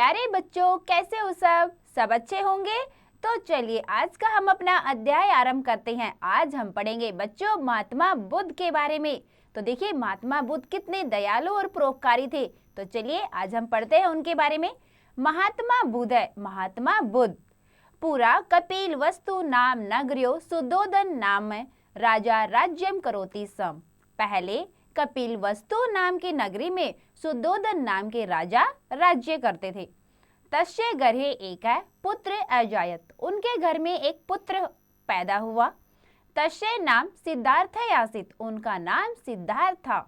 प्यारे बच्चों, कैसे हो सब अच्छे होंगे। तो चलिए आज का हम अपना अध्याय आरंभ करते हैं। आज हम पढ़ेंगे बच्चों महात्मा बुद्ध के बारे में। तो देखिए महात्मा बुद्ध कितने दयालु और परोपकारी थे। तो चलिए आज हम पढ़ते हैं उनके बारे में। महात्मा बुद्ध है, महात्मा बुद्ध पूरा कपिल वस्तु नाम नगर्यो सुदोधन नाम राजा राज्यम करोति सम। पहले कपिल वस्तु नाम की नगरी में सुदोधन नाम के राजा राज्य करते थे। तस्य गर्हे एक पुत्र अजायत, उनके घर में एक पुत्र पैदा हुआ। तस्य नाम सिद्धार्थ आसित, उनका नाम सिद्धार्थ था।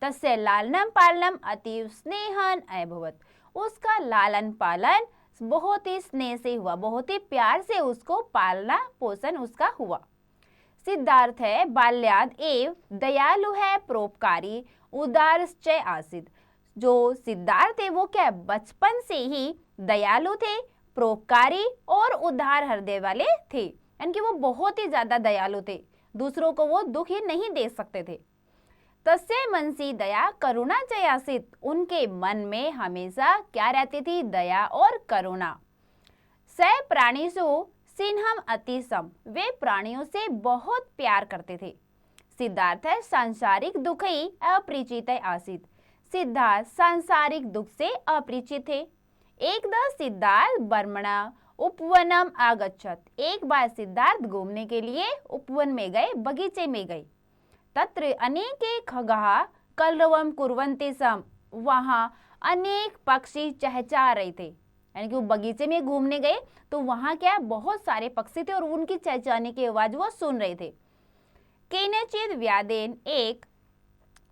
तस्य लालनम पालनम अतीव स्नेहन अभवत, उसका लालन पालन बहुत ही स्नेह से हुआ, बहुत ही प्यार से उसको पालना पोषण उसका हुआ। सिद्धार्थ है बाल्याद एव दयालु है परोपकारी उदारश्चय आसित, जो सिद्धार्थ है वो क्या बचपन से ही दयालु थे, परोपकारी और उदार हृदय वाले थे। यानी कि वो बहुत ही ज्यादा दयालु थे, दूसरों को वो दुख ही नहीं दे सकते थे। तस्य मनसी दया करुणा च आसित, उनके मन में हमेशा क्या रहती थी, दया और करुणा। स प्राणीषु सिन्हम अतिसम, वे प्राणियों से बहुत प्यार करते थे। सिद्धार्थ सांसारिक दुख ही अपरिचित आसित, सिद्धार्थ सांसारिक दुख से अपरिचित थे। एक द सिद्धार्थ बर्मणा उपवनम आगच्छत, एक बार सिद्धार्थ घूमने के लिए उपवन में गए, बगीचे में गए। तत्र अनेके खगाः कलरवम कुर्वन्ति सम, वहां अनेक पक्षी चहचहा रहे थे। यानी कि वो बगीचे में घूमने गए तो वहां क्या बहुत सारे पक्षी थे और उनकी चहचहाने की आवाज वो सुन रहे थे। केनचिद व्यादेन एक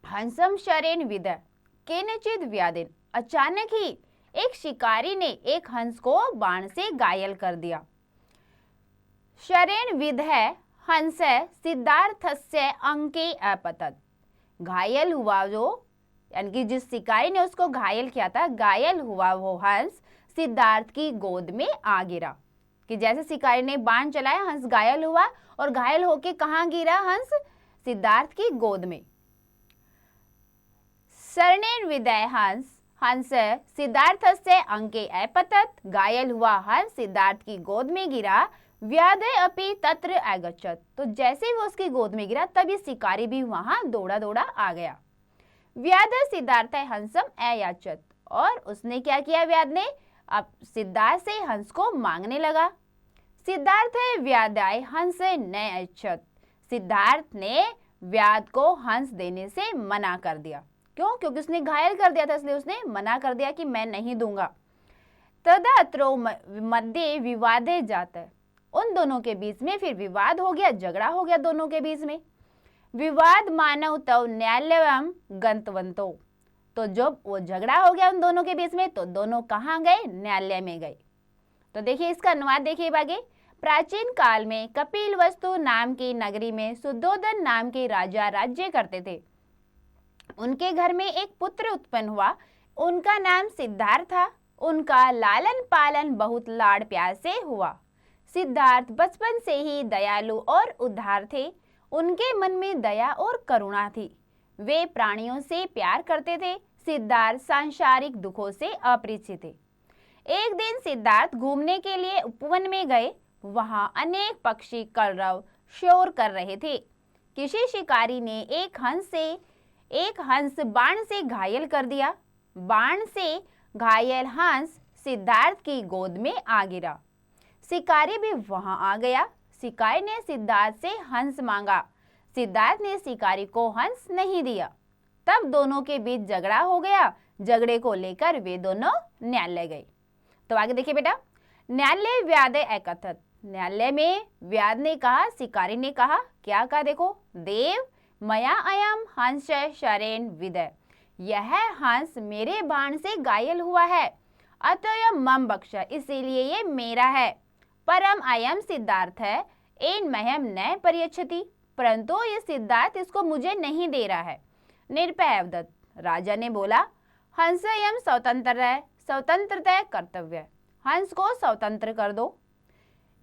हंसम शरेण विद, केनचिद व्यादेन, अचानक ही एक शिकारी ने एक हंस को बाण से घायल कर दिया। शरेण विद है हंस है, सिद्धार्थस्य अंके अपतत, घायल हुआ जो, यानी कि जिस शिकारी ने उसको घायल किया था, घायल हुआ वो हंस सिद्धार्थ की गोद में आ गिरा। कि जैसे शिकारी ने बाण चलाया, हंस घायल हुआ और घायल होके कहाँ गिरा हंस, सिद्धार्थ की गोद में। शरणेन विदय हंस, हंस सिद्धार्थ से अंके अपतत, घायल हुआ हंस सिद्धार्थ की गोद में गिरा। व्याधे अपि तत्र आगच्छत, तो जैसे वो उसकी गोद में गिरा तभी शिकारी भी वहां दौड़ा दौड़ा आ गया। व्याध सिद्धार्थ हंसम अयाचत, और उसने क्या किया, व्याध ने अब सिद्धार्थ से हंस को मांगने लगा। सिद्धार्थ व्याधाय हंस न अच्छत, सिद्धार्थ ने व्याध को हंस देने से मना कर दिया। क्यों? क्योंकि उसने घायल कर दिया था, इसलिए उसने मना कर दिया कि मैं नहीं दूंगा। तदा अत्रो मध्य विवादे जाता, उन दोनों के बीच में फिर विवाद हो गया, झगड़ा हो गया दोनों के बीच में। विवाद मानव तव न्यायालयम गंतवंतो, तो जब वो झगड़ा हो गया उन दोनों के बीच में तो दोनों कहाँ गए, न्यायालय में गए। तो देखिए इसका अनुवाद देखिए आगे। प्राचीन काल में कपिल वस्तु नाम की नगरी में सुदोधन नाम के राजा राज्य करते थे। उनके घर में एक पुत्र उत्पन्न हुआ, उनका नाम सिद्धार्थ था। उनका लालन पालन बहुत लाड़ प्यार से हुआ। सिद्धार्थ बचपन से ही दयालु और उदार थे, उनके मन में दया और करुणा थी। वे प्राणियों से प्यार करते थे। सिद्धार्थ सांसारिक दुखों से अपरिचित थे। एक दिन सिद्धार्थ घूमने के लिए उपवन में गए, वहां अनेक पक्षी कलरव शोर कर रहे थे। किसी शिकारी ने एक हंस बाण से घायल कर दिया। बाण से घायल हंस सिद्धार्थ की गोद में आ गिरा। शिकारी भी वहां आ गया। शिकारी ने सिद्धार्थ से हंस मांगा, सिद्धार्थ ने शिकारी को हंस नहीं दिया। तब दोनों के बीच झगड़ा हो गया। झगड़े को लेकर वे दोनों न्यायालय गए। तो आगे देखिए बेटा, न्यायालय व्याधे एकथत, न्यायालय में व्याध ने कहा, शिकारी ने कहा, क्या कहा देखो, देव मया अयम हंस शरेण विदय, यह हंस मेरे बाण से घायल हुआ है, अतः मम बख्श, इसीलिए ये मेरा है। परम अयम सिद्धार्थ है एन मह्यम न परियच्छति, परंतु ये सिद्धार्थ इसको मुझे नहीं दे रहा है। निर्भय अवदत्त, राजा ने बोला, हंस यम स्वतंत्र है, स्वतंत्रता कर्तव्य, हंस को स्वतंत्र कर दो।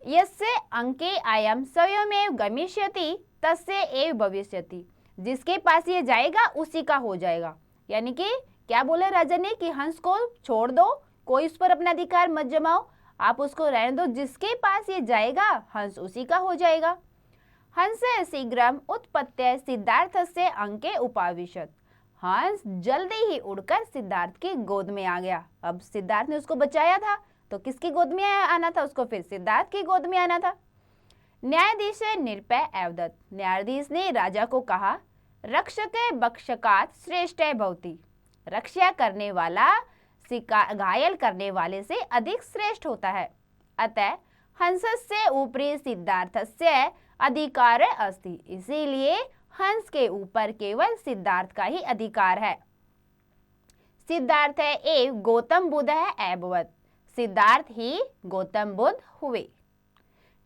यस्य अंके अयम स्वयमेव गमिष्यति तस्य एव भविष्यति, जिसके पास ये जाएगा उसी का हो जाएगा। यानी कि क्या बोले राजा ने कि हंस को छोड़ दो, कोई उस पर अपना अधिकार मत जमाओ, आप उसको रहने दो, जिसके पास ये जाएगा हंस उसी का हो जाएगा। हंसे शीघ्रम उत्पत्य सिद्धार्थस्य अंके उपाविशत। हंस जल्दी ही उड़कर सिद्धार्थ की गोद में आ गया। अब सिद्धार्थ ने उसको बचाया था तो किसकी गोद में आना था उसको, फिर सिद्धार्थ की गोद में आना था। न्यायाधीश निर्भय अवदत्त। न्यायाधीश ने राजा को कहा, रक्षके भक्षकात श्रेष्ठ भवति। रक्षा करने वाला घायल करने वाले से अधिक श्रेष्ठ होता है। अतः हंसस्य ऊपरी सिद्धार्थस्य अधिकार अस्ति। इसीलिए हंस के ऊपर केवल सिद्धार्थ का ही अधिकार है। सिद्धार्थ एव गौतम बुद्ध है अभवत। सिद्धार्थ ही गौतम बुद्ध हुए।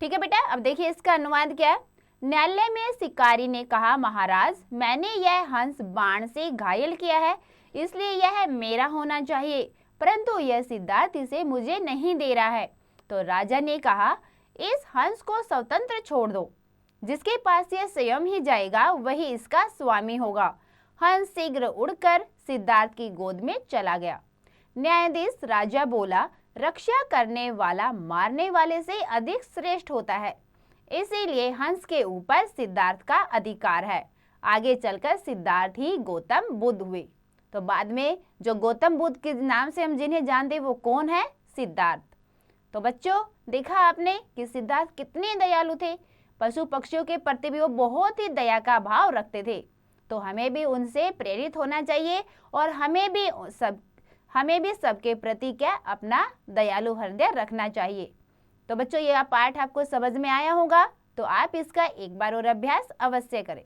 ठीक है बेटा, अब देखिए इसका अनुवाद क्या है। न्यायालय में शिकारी ने कहा, महाराज मैंने यह हंस बाण से घायल किया है, इसलिए यह मेरा होना चाहिए, परंतु यह सिद्धार्थ इसे मुझे नहीं दे रहा है। तो राजा ने कहा, इस हंस को स्वतंत्र छोड़ दो, जिसके पास यह स्वयं ही जाएगा वही इसका स्वामी होगा। हंस शीघ्र उड़कर सिद्धार्थ की गोद में चला गया। न्यायाधीश राजा बोला, रक्षा करने वाला मारने वाले से अधिक श्रेष्ठ होता है, इसीलिए हंस के ऊपर सिद्धार्थ का अधिकार है। आगे चलकर सिद्धार्थ ही गौतम बुद्ध हुए। तो बाद में जो गौतम बुद्ध के नाम से हम जिन्हें जानते वो कौन है, सिद्धार्थ। तो बच्चों देखा आपने कि सिद्धार्थ कितने दयालु थे, पशु पक्षियों के प्रति भी वो बहुत ही दया का भाव रखते थे। तो हमें भी उनसे प्रेरित होना चाहिए और हमें भी सबके प्रति क्या अपना दयालु हृदय रखना चाहिए। तो बच्चों यह पाठ आपको समझ में आया होगा, तो आप इसका एक बार और अभ्यास अवश्य करें।